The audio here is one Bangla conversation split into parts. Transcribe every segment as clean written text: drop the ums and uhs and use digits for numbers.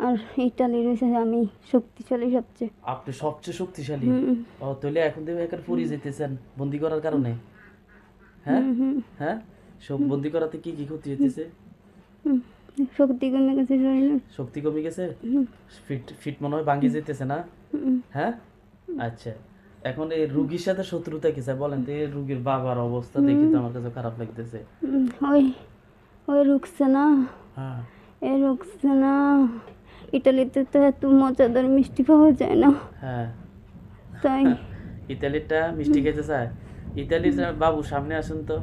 আর ইটালি রয়েছে আমি শক্তিশালী সবচেয়ে। আপনি সবচেয়ে শক্তিশালী? ও তাহলে এখন থেকে একার পড়ে যেতেছেন বন্দি করার কারণে? হ্যাঁ, হ্যাঁ, সব বন্দি করাতে কি কি ক্ষতি হইতেছে? শক্তি কমে গেছে শরীরে। শক্তি কমে গেছে? ফিট ফিট মনে হয় ভাঙ্গি যেতেছে না? হ্যাঁ, আচ্ছা। এখন এই রুগীর সাথে শত্রুতা কি স্যার বলেন তো? এই রুগীর বাবার অবস্থা দেখি তো আমার কাছে খারাপ লাগতেছে। ওই ওই রুকছে না, হ্যাঁ, এ রুকছে না। ইটালিতে তো এত মজাদার মিষ্টি পাওয়া যায় না, হ্যাঁ। তাই। ইতালিরটা মিষ্টি খেতে চায়? ইতালির বাবু সামনে আসুন তো,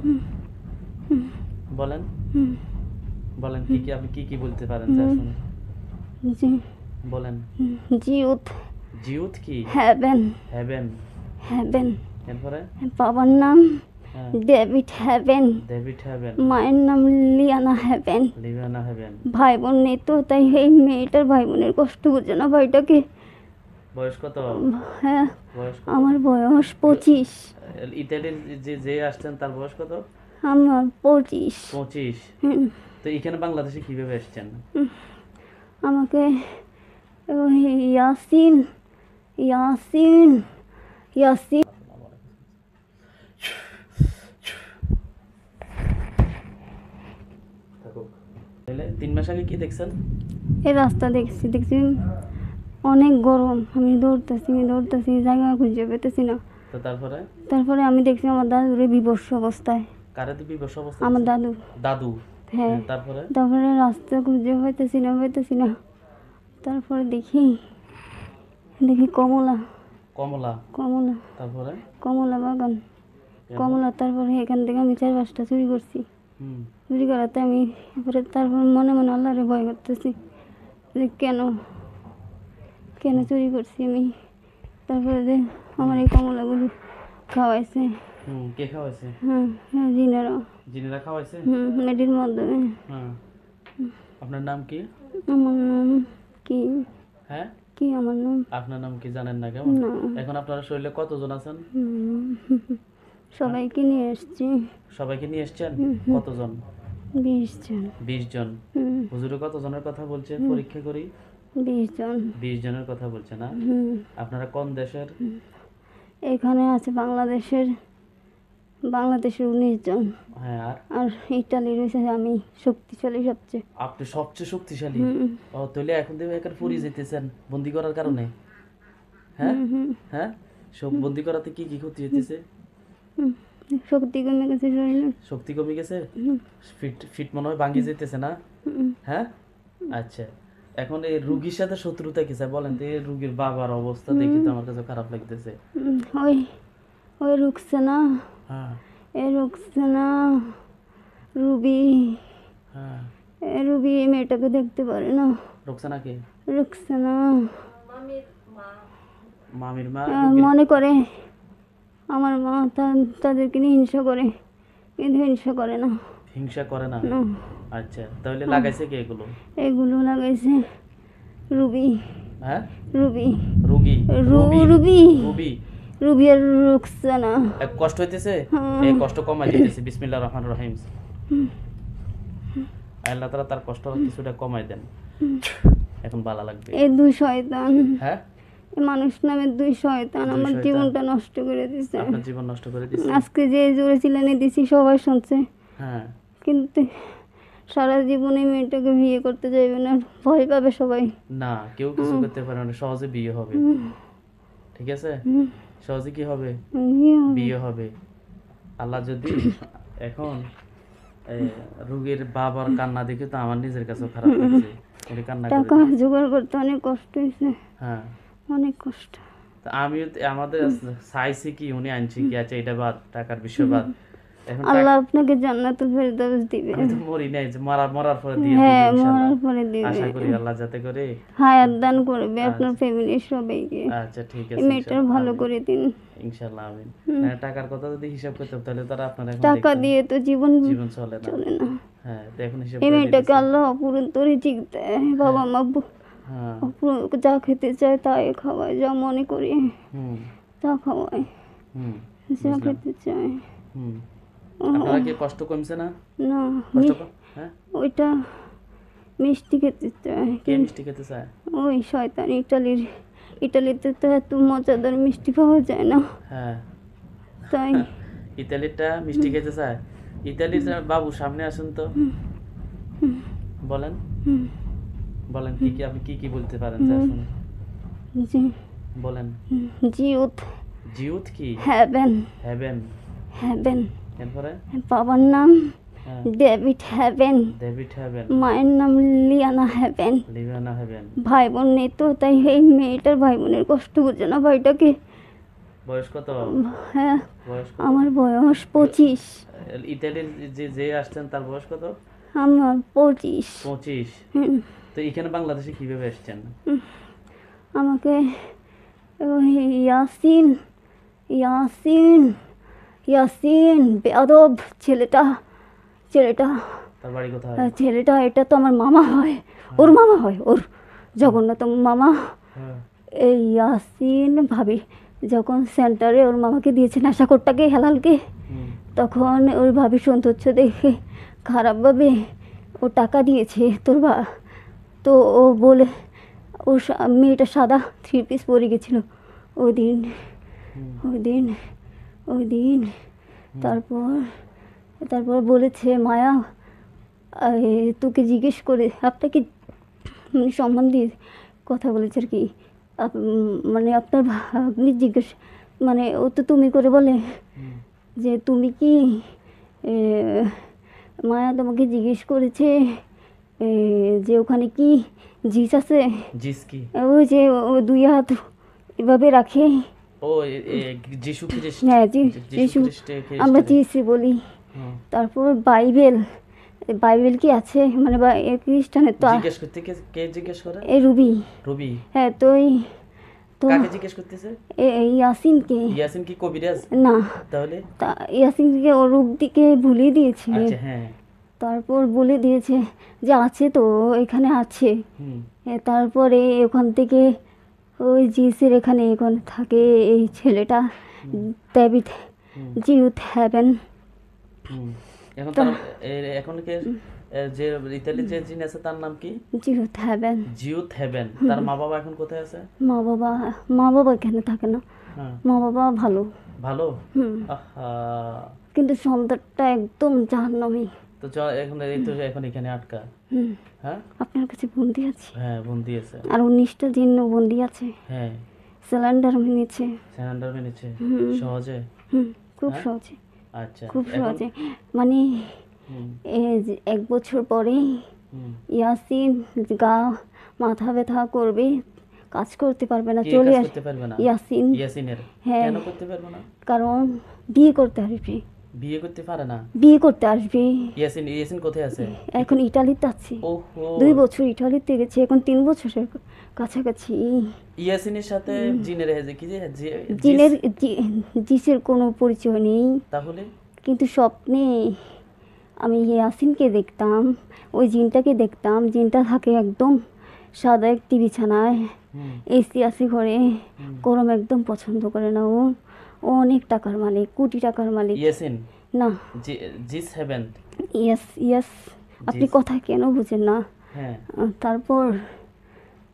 বলেন বলেন কি কি আপনি কি কি বলতে পারেন স্যার শুনুন, জি, বলেন। জিউত জিউত কি? Heaven, heaven. হ্যাভেন। এরপরে? বাবার নাম হ্যাঁ, ডেভিড হ্যাভেন, ডেভিড হেভেন, মায়ের নাম লিয়ানা হ্যাভেন। লিভানা হেভেন। ভাই বোন নেই তো, তাই এই মেয়েটার ভাই বোনের কষ্ট বুঝে না ভাইটাকে। বয়স কত? হ্যাঁ, বয়স কত? আমার বয়স 25। ইতালির যে যে আসছেন তার বয়স কত? আমার 25। 25। তো এখানে বাংলাদেশে কিভাবে এসছেন? আমাকে ওই ইয়াসিন ইয়াসিন ইয়াসিন থাকুক। তাহলে 3 মাস আগে কি দেখছেন? এই রাস্তা দেখছি অনেক গরম। আমি দৌড়তেছি জায়গা খুঁজে পেতেছি না। তো তারপরে? তারপরে আমি দেখছি আমার দাদুরে বিবর্ষ অবস্থায়। কারে দিবি বসে অবস্থা আমার দেখছেন? দাদু। দাদু। হ্যাঁ, তারপরে? তারপরে রাস্তা খুঁজে পাইতেছি না। তারপরে দেখি কমলা কমলা। কমলা তারপরে? কমলা বাগান, এরপর? কমলা। তারপরে এখান থেকে আমি 4-5টা চুরি করছি। হুম। চুরি করাতে আমি তারপর মনে মনে আল্লাহরে ভয় করতেছি যে কেন চুরি করছি আমি। তারপরে যে আমার এই কমলাগুলো খাওয়াইছে। কে খাওয়াইছে? হ্যাঁ, জিনারা। জিনেরা খাওয়াইছে? মেডির মাধ্যমে। হ্যাঁ। আপনার নাম কি? আমার নাম কি? হ্যাঁ, কি আমার নাম? আপনার নাম কি জানেন না কেমন? না। এখন আপনার শরীরে কতজন আছেন? সবাইকে নিয়ে এসছি। সবাইকে নিয়ে এসছেন? কতজন? 20 জন। 20 জন। হুজুরে কতজনের কথা বলছে পরীক্ষা করি? 20 জন। 20 জনের কথা বলছে না? আপনারা কোন দেশের? এখানে আছে বাংলাদেশের 19 জন। হ্যাঁ, আর ইটালি রয়েছে আমি শক্তিশালী সবচেয়ে। আপনি সবচেয়ে শক্তিশালী? ও তাহলে এখন থেকে একার পড়ে যেতেছেন বন্দি করার কারণে? হ্যাঁ, হ্যাঁ, সব বন্দি করাতে কি কি ক্ষতি হইতেছে? শক্তি কমে গেছে শরীরে। শক্তি কমে গেছে? ফিট ফিট মনে হয় ভাঙ্গি যেতেছে না? হ্যাঁ, আচ্ছা। এখন এই রুগীর সাথে শত্রুতা কি স্যার বলেন তো? এই রুগীর বাবার অবস্থা দেখি তো আমার কাছে খারাপ লাগতেছে। ওই ওই রুকছে না, হ্যাঁ, এ রুকছে না। রুবি, হ্যাঁ। রুবি এই মেয়েটাকে দেখতে পারে না। রোকসানা কে? রুকছে না। মামির মা? মনে করে আমার মা তাদেরকে নিয়ে হিংসা করে, কিন্তু হিংসা করে না। হিংসা করে না? না। আচ্ছা, তাহলে লাগাইছে কে এগুলো? এগুলো লাগাইছে রুবি। হ্যাঁ, রুবি রুগী? Ruby Ruby? রুবি আর রুকসানা। কষ্ট হইতেছে? এই কষ্ট কমাই দিতেছে বিসমিল্লাহির রহমানির রহিম। আল্লাহ তাআলা তার কষ্ট কিছুটা কমাই দেন, এখন ভালো লাগবে। এই 2 শয়তান, হ্যাঁ, মানুষ নামে 2 শয়তান আমার জীবনটা নষ্ট করে দিছে। আপনার জীবন নষ্ট করে দিচ্ছে। আজকে যে জোরে চিল্লানি দিছি সবাই শুনছে, হ্যাঁ, কিন্তু সারা জীবনে মেয়েটাকে বিয়ে করতে চাইবে না, ভয় পাবে সবাই। না কেউ কিছু করতে পারে না, সহজে বিয়ে হবে। ঠিক আছে, সহজে কি হবে? বিয়ে হবে। আল্লাহ যদি এখন রোগীর বাবার কান্না দেখে তো আমার নিজের কাছে খারাপ লাগছে, উনি কান্না করে। টাকা জোগাড় করতে অনেক কষ্ট হয়েছে, হ্যাঁ, অনেক কষ্ট। তা আমিও আমাদের চাইছি কি উনি আনছি কি, আচ্ছা এটা বাদ, টাকার বিষয় বাদ। এখন আল্লাহ আপনাকে জান্নাতুল ফেরদাউস দিবে। আমি তো মরি নাই, যে মরার পরে দিয়ে হ্যাঁ, দিবে ইনশাআল্লাহ। মরার পরে দিবে। আশা করি আল্লাহ যাতে করে হায়াত দান করবে আপনার ফ্যামিলির সবাইকে। আচ্ছা ঠিক এই আছে, মেয়েটার ভালো করে দিন ইনশাআল্লাহ আমিন। না, টাকার কথা যদি হিসাব করতে তাহলে তারা আপনারা এখন টাকা দেখতেন, দিয়ে তো জীবন জীবন চলে না। চলে না। হ্যাঁ, তো এখন হিসাব এই করে মেয়েটাকে দিতেছি। আল্লাহ অপূরণ তরিজিক দেয়। বাবা মা হ্যাঁ, যা খেতে চায় তাই খাওয়ায়, যা মনে করি হুম, তা খাওয়ায়, হুম, যা বুঝলাম। খেতে চায়। হুম, আপনারা কি কষ্ট কমছে না? না, কষ্ট কম? হ্যাঁ, ওইটা মিষ্টি খেতে চায় কে মিষ্টি খেতে চায়? ওই শয়তান ইটালিতে তো এত মজাদার মিষ্টি পাওয়া যায় না, হ্যাঁ, তাই ইতালিটা মিষ্টি খেতে চায়। ইতালির বাবু সামনে আসুন তো, বলেন হুম, বলেন কি কি আপনি কি কি বলতে পারেন যা শুনে জি বলেন। জিউথ জিউত কি? Heaven heaven. হ্যাভেন এরপরে? বাবার নাম হ্যাঁ, ডেভিড হ্যাভেন, ডেভিড হেভেন, মায়ের নাম লিয়ানা হ্যাভেন। লিভানা হেভেন। ভাই বোন নেই তো, তাই এই মেয়েটার ভাই বোনের কষ্ট বুঝে না ভাইটাকে। বয়স কত? হ্যাঁ, বয়স কত? আমার বয়স 25। ইতালির যে যে আসছেন তার বয়স কত? আমার 25। 25। হুম, তো এখানে বাংলাদেশে কিভাবে এসছেন? আমাকে ওই ইয়াসিন ইয়াসিন ইয়াসিন বেয়াদব ছেলেটা ছেলেটা তার বাড়ি কোথায়? ছেলেটা এটা তো আমার মামা হয়, ওর মামা হয়, ওর জগন্নাথ মামা। হ্যাঁ, এই ইয়াসিন ভাবি যখন সেন্টারে ওর মামাকে দিয়েছে নেশাখোরটাকে হেলালকে, হুম, তখন ওর ভাবি সৌন্দর্য দেখে খারাপভাবে ও টাকা দিয়েছে তোর তো ও বলে ও মেয়েটা সাদা 3 পিস পরে গেছিলো ওই দিন হুম, ওই দিন ওই দিন তারপর তারপর বলেছে মায়া তোকে জিজ্ঞেস করে আপনাকে মানে সম্মান দিয়ে কথা বলেছে আর কি। মানে আপনার ভাগ্নি জিজ্ঞেস মানে ও তো তুমি করে বলে হুম, যে তুমি কি এ, মায়া তোমাকে জিজ্ঞেস করেছে যে ওখানে কি জিস আছে, জিস কি? ওই যে ও 2 হাত এভাবে রাখে। ও যিশু খ্রিস্ট। হ্যাঁ যিশু যিশু, খ্রিস্টে আমরা জিসি বলি। হুম। তারপর বাইবেল কি আছে মানে খ্রিস্টানের তো জিজ্ঞেস করতে কে জিজ্ঞেস করে? এই রুবি। রবি। হ্যাঁ তো তো কাকে জিজ্ঞেস করতেছে? ইয়াসিনকে ইয়াসিন কি কবিরাজ? না, তাহলে? ইয়াসিনকে ও রূপদিকে ভুলিয়ে দিয়েছে। আচ্ছা, হ্যাঁ। তারপর বলে দিয়েছে যে আছে তো এখানে আছে। হুম, তারপরে ওখান থেকে ওই জিসের এখানে থাকে এই ছেলেটা ডেভিড হুম, জিউথ হ্যাভেন। হুম। এখন তার এখন কে যে ইতালির যে জিন আছে তার নাম কি? জিউথ হ্যাভেন। জিউথ হেভেন। তার মা বাবা এখন কোথায় আছে? মা বাবা এখানে থাকে না, হ্যাঁ, মা বাবা ভালো। ভালো। হুম, আহা, কিন্তু সন্তানটা একদম জাহান্নামী। তো চল এখন এই তো এখন এখানে আটকা। হুম, হ্যাঁ, আপনার কাছে বন্দি আছে হ্যাঁ, বন্দি আছে। আর 19টা জিন্ন বন্দি আছে, হ্যাঁ, সিলিন্ডার মেনেছে। স্যান্ডার মেনেছে হুম। সহজে। খুব হ্যাঁ? সহজে, আচ্ছা, খুব এখন সহজে। মানে হুম, যে 1 বছর পরে হুম। ইয়াসিন গা মাথা ব্যথা করবে, কাজ করতে পারবে না, কে চলে কাজ আস করতে পারবে না? ইয়াসিন। ইয়াসিনের। হ্যাঁ, কেন করতে পারবে না? কারণ বিয়ে করতে আসবে, বিয়ে করতে পারে না? বিয়ে করতে আসবে। ইয়াসিন কোথায় আছে? এখন ইটালিতে আছে, ওহো, 2 বছর ইটালিতে গেছে, এখন 3 বছরের কাছাকাছি। ইয়াসিনের সাথে জিনের কি যে জিনের জিসের কোনো পরিচয় নেই, তাহলে কিন্তু স্বপ্নে আমি ইয়াসিনকে দেখতাম, ওই জিনটাকে দেখতাম। জিনটা থাকে একদম সাদা একটি বিছানায়, হুম, এসি আছে ঘরে, গরম একদম পছন্দ করে না ও। ও অনেক টাকার মালিক, কোটি টাকার মালিক। ইয়াসিন না, জিস হেভেন। ইয়েস আপনি কথা কেন বুঝেন না? হ্যাঁ, তারপর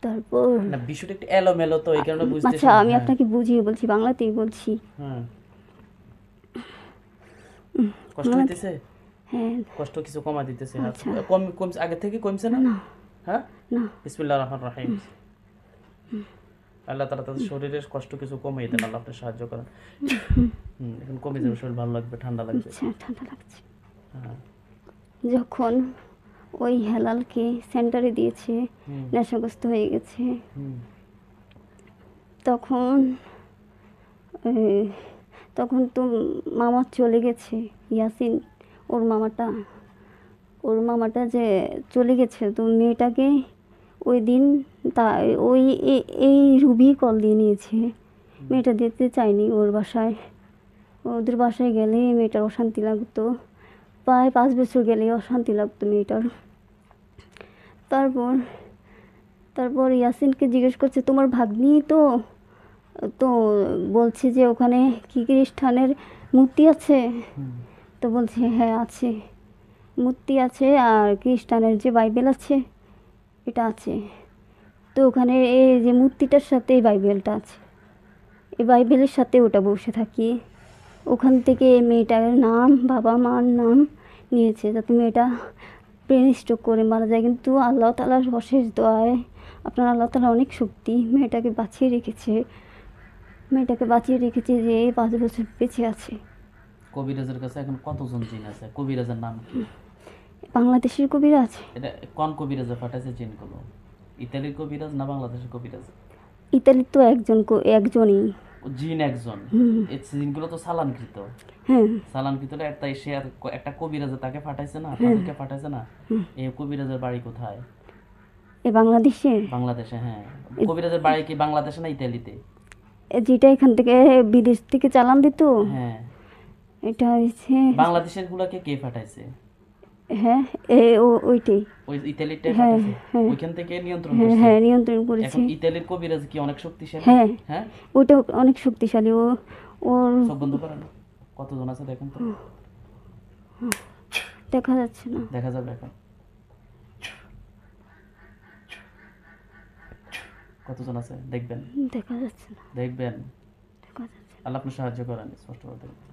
তারপর না বিষয়টা একটু এলোমেলো তো এই কারণে বুঝতেছি আচ্ছা না। আমি হ্যাঁ, আপনাকে বুঝিয়ে বলছি, বাংলাতেই বলছি। হ্যাঁ। কষ্ট হইতেছে? হ্যাঁ, কষ্ট কিছু কমা দিতেছে? আচ্ছা। কমছে আগে থেকে কমছে না? না হ্যাঁ, না, বিসমিল্লাহির রহমানির রহিম। আল্লাহ তাআলা তাদের শরীরের কষ্ট কিছু কমিয়ে দেন, আল্লাহ আপনি সাহায্য করেন। এখন কমে যাবে, শরীর ভালো লাগবে, ঠান্ডা লাগবে। আচ্ছা ঠান্ডা লাগছে। হ্যাঁ, যখন ওই হেলালকে সেন্টারে দিয়েছে, হুম, নেশাগ্রস্ত হয়ে গেছে, হুম, তখন তখন তো মামা চলে গেছে, ইয়াসিন ওর মামাটা যে চলে গেছে, তো মেয়েটাকে ওই দিন তা ওই এই রুবি কল দিয়ে নিয়েছে। মেয়েটা যেতে চায়নি ওর বাসায়, ওদের বাসায় গেলে মেয়েটার অশান্তি লাগতো, প্রায় 5 বছর গেলে অশান্তি লাগতো মেয়েটার। তারপর ইয়াসিনকে জিজ্ঞেস করছে তোমার ভাগ্নি তো তো বলছে যে ওখানে কি খ্রিস্টানের মূর্তি আছে, হুম, তো বলছে হ্যাঁ আছে, মূর্তি আছে আর খ্রিস্টানের যে বাইবেল আছে এটা আছে। তো ওখানে এই যে মূর্তিটার সাথে এই বাইবেলটা আছে, এই বাইবেলের সাথে ওটা বসে থাকি। ওখান থেকে এই মেয়েটার নাম, বাবা মার নাম নিয়েছে যাতে মেয়েটা ব্রেন স্ট্রোক করে মারা যায়, কিন্তু আল্লাহ তাআলার অশেষ দোয়ায় আপনার আল্লাহ তাআলা অনেক শক্তি, মেয়েটাকে বাঁচিয়ে রেখেছে। যে 5 বছর বেঁচে আছে। কবিরাজের কাছে এখন কতজন জিন আছে? কবিরাজের নাম কি? বাংলাদেশের কবিরাজ, এটা কোন কবিরাজে পাঠাইছে জিনগুলো? ইতালির কবিরাজ না বাংলাদেশের কবিরাজ? ইতালির তো একজনই। ও জিন একজন। এই জিনগুলো তো চালানকৃত। হ্যাঁ, চালানকৃত তাই সে আর একটা কবিরাজে তাকে পাঠাইছে না, আপনাদেরকে পাঠাইছে না। এই কবিরাজের বাড়ি কোথায়? বাংলাদেশের বাংলাদেশে। হ্যাঁ, কবিরাজের বাড়ি কি বাংলাদেশে না ইতালিতে? যেটা এখান থেকে বিদেশ থেকে চালান দিত, হ্যাঁ, এটা হয়েছে, বাংলাদেশের গুলাকে কে পাঠাইছে? হ্যাঁ ওইটাই। ওই ইতালিটাই হ্যাঁ, পাঠাইছে। হ্যাঁ। ওইখান থেকে নিয়ন্ত্রণ হ্যাঁ করছে। হ্যাঁ, নিয়ন্ত্রণ করেছে। এখন ইতালির কবিরাজ কি অনেক শক্তিশালী? হ্যাঁ, হ্যাঁ, ওইটা অনেক শক্তিশালী। ওর সব বন্ধ করেন। কতজন আছে দেখেন তো। দেখা যাচ্ছে না। দেখা যাবে এখন। কতজন আছে দেখবেন। দেখা যাচ্ছে না। দেখবেন। দেখা যাচ্ছে আল্লাহ আপনি সাহায্য করেন স্পষ্ট করে দেখবেন।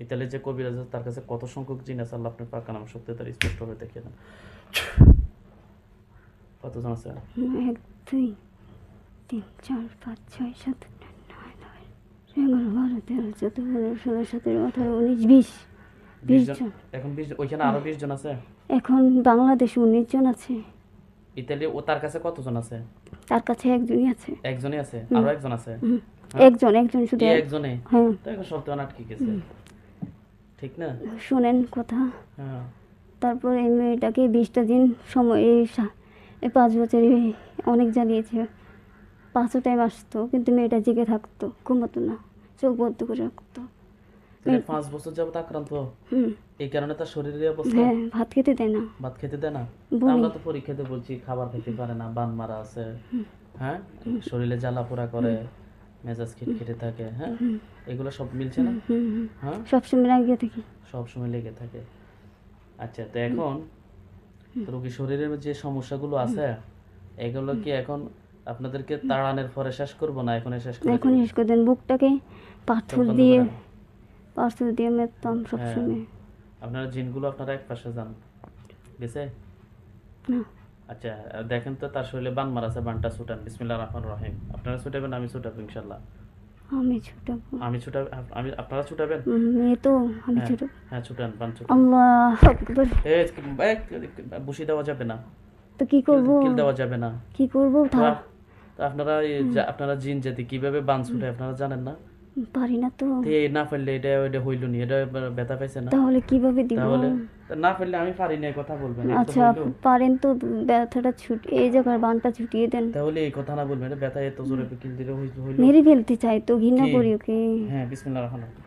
ইতালির যে কবিরাজ আছে তার কাছে কত সংখ্যক জিন আছে আল্লাহ আপনার পাকা নাম শক্তি তার স্পষ্ট করে দেখিয়ে দেন। কতজন আছে? না। 1 2 3 4 5 6 7 8 9 10 11 12 13 14 15 16 17 18 19 20 20 20 জন। জন। এখন 20 ওইখানে আরো 20 জন আছে। এখন বাংলাদেশে 19 জন আছে। ইতালি ও তার কাছে কতজন আছে? তার কাছে একজনই আছে। একজনই আছে, আরো একজন আছে। একজন শুধু। এই একজনে হ্যাঁ, তো এখন সব তো আটকে গেছে, ঠিক না? শোনেন কথা। হ্যাঁ, তারপর এই মেয়েটাকে 20টা দিন সময়, এই 5 বছরে অনেক জ্বালিয়েছে। 5ও টাইম আসতো কিন্তু মেয়েটা জেগে থাকতো, ঘুমাতো না, চোখ বন্ধ করে রাখতো। তাহলে 5 বছর যাবত আক্রান্ত। হুম, এই কারণে তার শরীরের অবস্থা। হ্যাঁ, ভাত খেতে দেয় না। ভাত খেতে দেয় না। তা বমি। আমরা তো পরীক্ষাতে বলছি খাবার খেতে পারে না, বান মারা আছে, হ্যাঁ, শরীরে জ্বালা পোড়া করে, মেজাজ খিটখিটে থাকে, হ্যাঁ, এগুলো সব মিলছে না। হ্যাঁ, সবসময় লাগিয়ে থাকি। সব সময় লেগে থাকে। আচ্ছা, তো এখন রোগীর শরীরের যে সমস্যাগুলো আছে এগুলো কি এখন আপনাদেরকে তাড়ানোর পরে শেষ করবো না এখন শেষ করে এখন দেব? শেষ করে দেন। বুকটাকে চোখ পাথর বন্ধ দিয়ে করেন। মেরতাম হ্যাঁ, সবসময়। আপনারা জিনগুলো আপনারা এক পাশে যান, গেছে? না, আচ্ছা, দেখেন তো তার শরীরে বান মারা আছে, বানটা ছুটান। বিসমিল্লাহির রহমানির রহিম। আপনারা ছুটাবেন, আমি ছুটাবো ইনশাল্লাহ। আমি ছুটাবো। আমি ছুটাব, আপনারা ছুটাবেন? মেয়ে তো, আমি হ্যাঁ, ছুটাবো। হ্যাঁ, ছুটান, বান ছুটান। আল্লাহু আকবার। বসি দেওয়া যাবে না, তো কি করব? কিল দেওয়া যাবে না। কি করব? তো তো আপনারা আপনারা জিন জাতি কিভাবে বান ছুটে আপনারা জানেন না? পারি না তো। তো এই না পারলে এটা ওইটা হইল নি, এটা ব্যথা পাইছে না। তাহলে কিভাবে দিব? তাহলে তা না পারলে আমি পারি না এই কথা বলবেন, এটা তো আচ্ছা, হইলো। পারেন তো ব্যথাটা এই জায়গার বানটা ছুটিয়ে দেন। তাহলে এই কথা না বলবেন, এটা ব্যথা এত জোরে কিল দিলে হইলো। মেরে ফেলতে চাই তো, ঘৃণা কি? করি ওকে। হ্যাঁ, বিসমিল্লাহির রহমানির রহিম।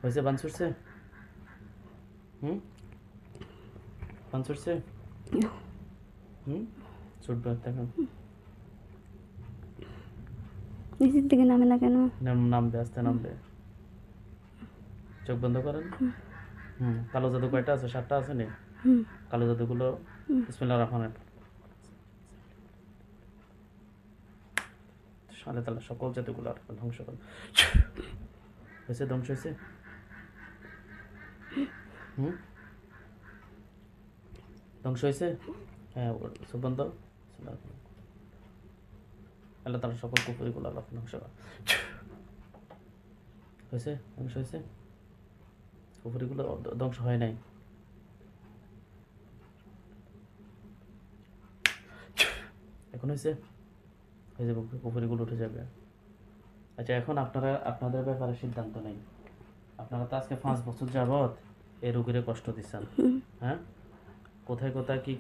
হয়েছে বান ছুটছে? বান ছুটছে? ছুটবে দেখেন। নিচের দিকে নামে না কেন? নামবে, আস্তে নামবে। চোখ বন্ধ করেন। কালো জাদু কয়টা আছে? 7টা আছে নি? কালো জাদুগুলো বিসমিল্লাহির রহমানির রহিম। সালে তালে সকল জাদুগুলো আপনার ধ্বংস করেন। হয়েছে? ধ্বংস হয়েছে? ধ্বংস হয়েছে? হ্যাঁ, চোখ বন্ধ। আল্লাহ তাআলা সকল কুফরিগুলো আল্লাহ ধ্বংস করেন। হয়েছে? ধ্বংস হয়েছে? কুফরিগুলো ধ্বংস হয় নাই। এখন হয়েছে? হয়ে যাবে, কুফরিগুলো উঠে যাবে। আচ্ছা, এখন আপনারা আপনাদের ব্যাপারে সিদ্ধান্ত নেই। আপনারা তো আজকে 5 বছর যাবত এই রোগীর কষ্ট দিচ্ছেন, হ্যাঁ? কোথায় কোথায় কি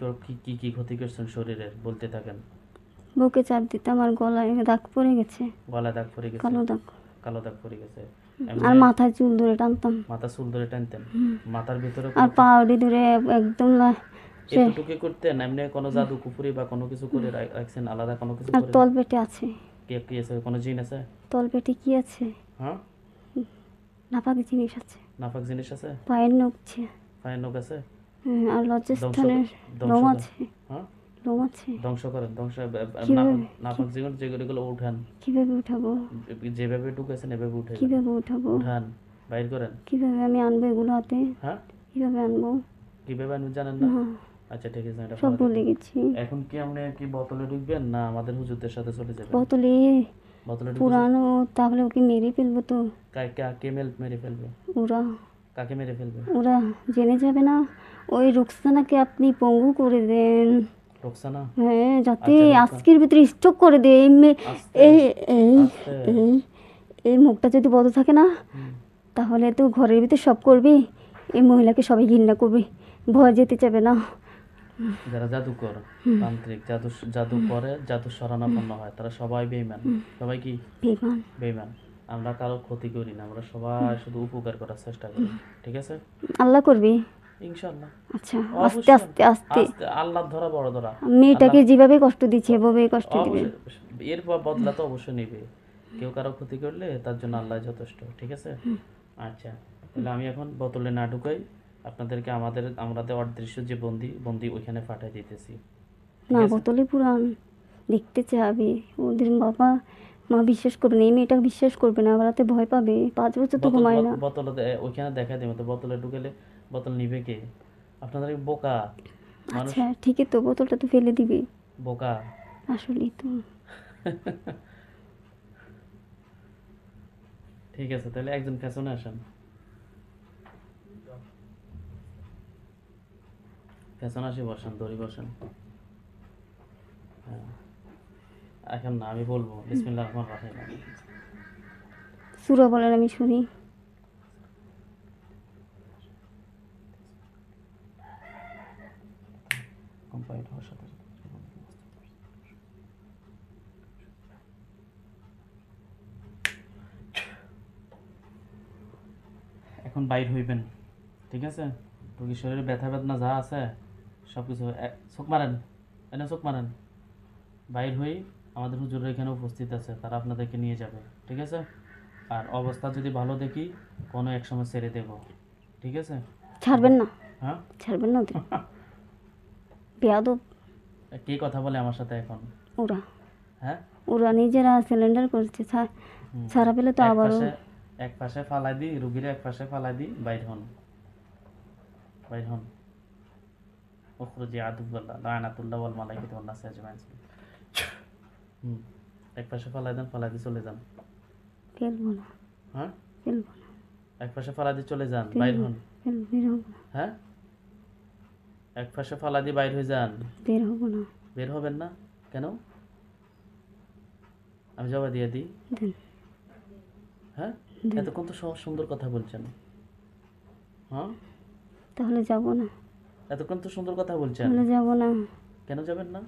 কি কি ক্ষতি করছেন শরীরের বলতে থাকেন। বুকে চাপ দিতাম আর গলায় দাগ পড়ে গেছে, গলায় দাগ পড়ে গেছে, কালো দাগ। কালো দাগ পড়ে গেছে। আর মাথায় চুল ধরে টানতাম, মাথা চুল ধরে টানতেন, মাথার ভিতরে আর পাউডি ধরে একদম এতটুকু করতেন? এমনি কোনো জাদু কুফরি বা কোনো কিছু করে রাখছেন আলাদা কোনো কিছু আর করে? তল পেটে আছে। কি আছে? কোনো জিন আছে? তল পেটে কি আছে? হ্যাঁ, নাপাকি জিনিস আছে। নাপাক জিনিস আছে? পায়ের নখছে। পায়ের নখ আছে? আর ধ্বংস লজ্জাস্থানের ধ্বংস লোম করেন। আছে। হ্যাঁ, লোম আছে। ধ্বংস করেন, কিভাবে নাপাক নাপাক যেগুলো উঠান, কিভাবে উঠাবো? যেভাবে ঢুকেছেন এভাবে উঠে যান। কিভাবে উঠাবো? উঠান, বাইর করেন। কিভাবে আমি আনবো এগুলো হাতে? হ্যাঁ, কিভাবে আনবো? কিভাবে আনবেন জানেন না? না, আচ্ছা ঠিক আছে, এটা সব পরে ভুলে দেখবেন। গেছি। এখন কি আপনি কি বোতলে ঢুকবেন না আমাদের হুজুরদের সাথে চলে যাবেন? বোতলে বোতলে ঢুকে পুরানো, তাহলে ওকে মেরে ফেলবো তো। কে মেরে ফেলবে? ওরা কাকে মেরে ফেলবে? ওরা জেনে যাবে না? ওই রুকসানাকে আপনি পঙ্গু করে দেন। রোকসানা? হ্যাঁ, যাতে আচ্ছা, রোকসানা। আজকের ভিতরে স্টক করে দে। আস্তে এই এই আস্তে। এই এই মুখটা যদি বন্ধ থাকে না, হুম, তাহলে তো ঘরের ভিতরে সব করবি। এই মহিলাকে সবাই ঘৃণা করবে, ভয় যেতে চাবে না। যারা জাদুকর, তান্ত্রিক, জাদু করে, জাদু শরণাপন্ন হয়, তারা সবাই বেঈমান। সবাই কি বেমান। বেঈমান। আমরা কারো ক্ষতি করি না, আমরা সবাই শুধু উপকার করার চেষ্টা করি। ঠিক আছে? আল্লাহ করবি। ইনশাআল্লাহ। আচ্ছা, আস্তে অবশ্যই। আস্তে আস্তে। আস্তে, আল্লাহর ধরা বড় ধরা। মেয়েটাকে যেভাবে কষ্ট দিচ্ছে এভাবে কষ্ট দিবে। অবশ্যই এর বদলা তো অবশ্যই নেবে। কেউ কারো ক্ষতি করলে তার জন্য আল্লাহ যথেষ্ট। ঠিক আছে? আচ্ছা, তাহলে আমি এখন বোতলে না ঢুকাই, আপনাদেরকে আমাদের অদৃশ্য যে বন্দি ওইখানে পাঠিয়ে দিতেছি। ঠিক না, আছে? বোতলে পুরান দেখতে চাবে। ওদের বাবা মা বিশ্বাস করবে না, এই মেয়েটা বিশ্বাস করবে না, রাতে ভয় পাবে। 5 বছর তো ঘুমায় না। বোতলে ওইখানে দেখা দেবে তো, বোতলে ঢুকেলে বোতল নিবে কে? আপনাদের কি বোকা মানুষ? আচ্ছা ঠিকই তো, বোতলটা তো ফেলে দিবে। বোকা। আসলেই তো। ঠিক আছে, তাহলে একজন পেছনে আসেন। পেছনে আসি, বসেন, দড়ি বসেন। হ্যাঁ, এখন না, আমি বলবো বিসমিল্লাহির রহমানির রহিম। সূরা বলেন, আমি শুনি। কমপ্লিট হওয়ার সাথে সাথে এখন বাইর হইবেন। ঠিক আছে? রোগীর শরীরে ব্যথা বেদনা যা আছে সব কিছু চোখ মারেন, এনে চোখ মারেন। বাইর হই, আমাদের হুজুর এখানে উপস্থিত আছে, তারা আপনাদেরকে নিয়ে যাবে। ঠিক আছে? আর অবস্থা যদি ভালো দেখি কোনো এক সময় ছেড়ে দেব। ঠিক আছে? ছাড়বেন না, হ্যাঁ, ছাড়বেন না ওদের। বেয়াদব কে কথা বলে আমার সাথে এখন? ওরা। হ্যাঁ, ওরা নিজেরা সিলিন্ডার করছে। ছাড়া পেলে তো এক আবারও। পাশে এক পাশে ফালাই দিই, রুগীর এক পাশে ফালাই দিই, বাইর হন, বাইর হন। উখরুজি আদুল্লাহ লানাতুল্লাহ ওয়াল মালাইকাতু ওয়ান নাস আজমাইন। এক পাশে ফালাই দেন, ফালাই দিয়ে চলে যান। ফেলবো না, হ্যাঁ, ফেলবো না, এক পাশে ফালাই দিয়ে চলে যান, বাইর হন। বের হবো না, হ্যাঁ, এক পাশে ফালাই দিয়ে বাইর হয়ে যান। বের হবো না। বের হবেন না কেন? আমি জবাব দিয়ে দিই। দেন, হ্যাঁ, দেন। এতক্ষণ তো সহজ সুন্দর কথা বলছেন। হ্যাঁ, তাহলে যাবো না, এতক্ষণ তো সুন্দর কথা বলছেন, তাহলে যাবো না। কেন যাবেন না?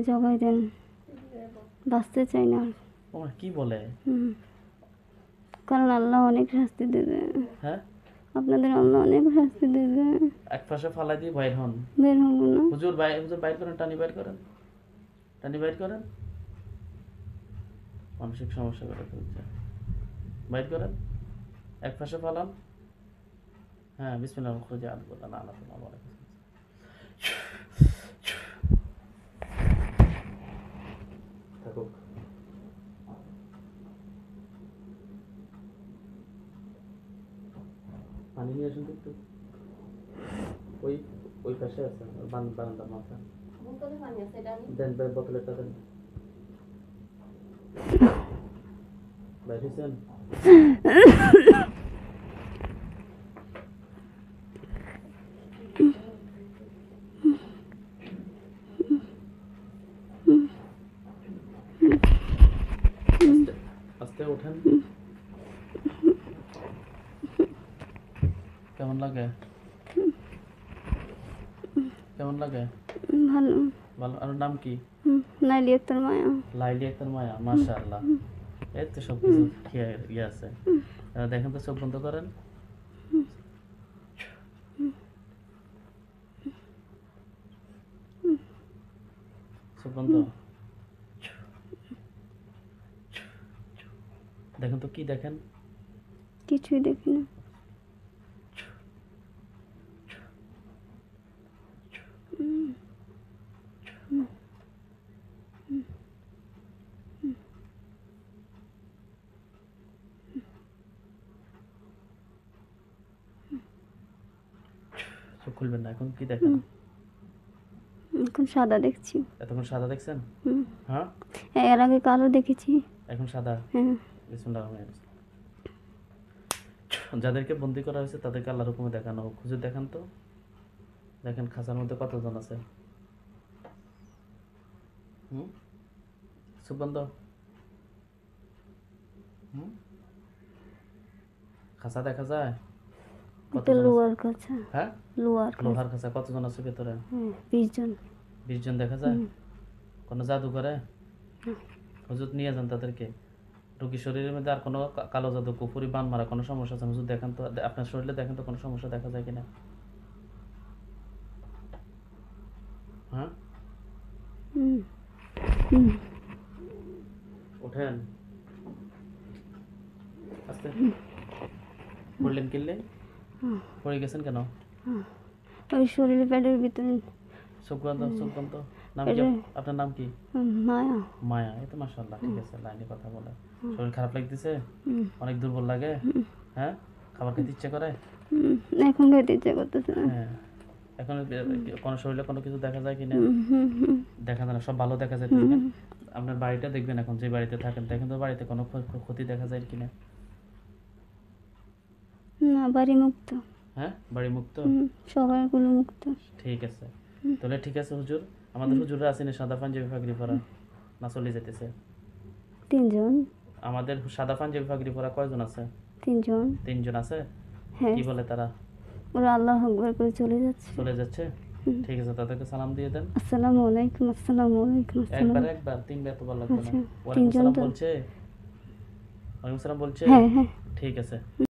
জবাই দেন, বাঁচতে চাই না আর। ওমা, কি বলে? কারণ আল্লাহ অনেক শাস্তি দেবে। হ্যাঁ, আপনাদের আল্লাহ অনেক শাস্তি দেবে। এক পাশে ফালাই দিয়ে বাইর হন। বের হবো না। হুজুর বাইর করেন, টানি বাইর করেন, টানি বাইর করেন। মানসিক সমস্যা করে ফেলছে, বাইর করেন, এক পাশে ফালান। হ্যাঁ, বিসমিল্লাহ খুঁজে আদ বললাম আল্লাহ তোমার বলে থাকুক। পানি নিয়ে আসুন তো একটু, ওই ওই পাশে আছে বারান্দার মাথা। দেন বোতলেরটা দেন। বাইর হয়েছেন? আস্তে ওঠেন। কেমন লাগে? কেমন লাগে? ভালো। ভালো। আর নাম কি? নাইলি আক্তার মায়া। লাইলি আক্তার মায়া, মাশাআল্লাহ। এই তো সব কিছু ইয়ে আছে। দেখেন তো, চোখ বন্ধ করেন। চোখ বন্ধ। দেখেন তো, কি দেখেন? কিছুই দেখি না। চোখ খুলবেন না, এখন কি দেখেন? এখন সাদা দেখছি। এতক্ষণ সাদা দেখছেন? হুম। হ্যাঁ, এর আগে কালো দেখেছি। এখন সাদা। হ্যাঁ। বিসমিল্লাহির রহমানির রহিম। যাদেরকে বন্দি করা হয়েছে তাদেরকে আল্লাহর হুকুমে দেখানো হোক। খুঁজে দেখান তো, দেখেন খাঁচার মধ্যে কতজন আছে। চোখ বন্ধ। খাঁচা দেখা যায়? এটা কতজন আছে? লোয়ার কাছে। হ্যাঁ, লোয়ার কাছে। লোহার খাঁচা। কতজন আছে ভেতরে? হ্যাঁ, 20 জন। 20 জন দেখা যায়? কোনো জাদু করে? হুজুর নিয়ে যান তাদেরকে। রোগীর শরীরের মধ্যে আর কোনো কালো জাদু, কুফুরি, বান মারা কোনো সমস্যা আছে? হুজুর দেখান তো, আপনার শরীরে দেখেন তো কোনো সমস্যা দেখা যায় কিনা। হ্যাঁ, হুম। হুম। ওঠেন আস্তে। পড়লেন কিনলে? পড়ে গেছেন কেন? ওই শরীরে পেটের ভিতরে চোখ বন্ধ, চোখ বন্ধ। নাম কি আপনার? নাম কি? মায়া। মায়া। এই তো মাশাআল্লাহ, ঠিক আছে, লাইনে কথা বলে। শরীর খারাপ লাগতেছে? অনেক দুর্বল লাগে? হ্যাঁ, খাবার খেতে ইচ্ছে করে? এখন খেতে ইচ্ছে করতেছে না। হ্যাঁ, এখন কোনো শরীরে কোনো কিছু দেখা যায় কিনা? দেখা যায় না, সব ভালো দেখা যায়। আপনার বাড়িটা দেখবেন, এখন যে বাড়িতে থাকেন দেখেন তো বাড়িতে কোনো ক্ষতি দেখা যায় কিনা। না, বাড়ি মুক্ত। হ্যাঁ, বাড়ি মুক্ত। সবাইগুলো মুক্ত। ঠিক আছে, তাহলে ঠিক আছে হুজুর। আমাদের হুজুররা আছেন সাদা পাঞ্জাবি পাগড়ি পরা, না চলে যেতেছে? 3 জন। আমাদের সাদা পাঞ্জাবি পাগড়ি পরা কয়জন আছে? 3 জন। 3 জন আছে। হ্যাঁ, কি বলে তারা? ওরা আল্লাহ আকবার করে চলে যাচ্ছে। চলে যাচ্ছে? ঠিক আছে, তাদেরকে সালাম দিয়ে দেন। আসসালামু আলাইকুম, আসসালামু আলাইকুম, আসসালাম। একবার 3বার তো বলা লাগবে না। আচ্ছা, ওয়ালাইকুম 3 জন সালাম তো। বলছে? ওয়ালাইকুম সালাম বলছে? হ্যাঁ, হ্যাঁ। ঠিক আছে।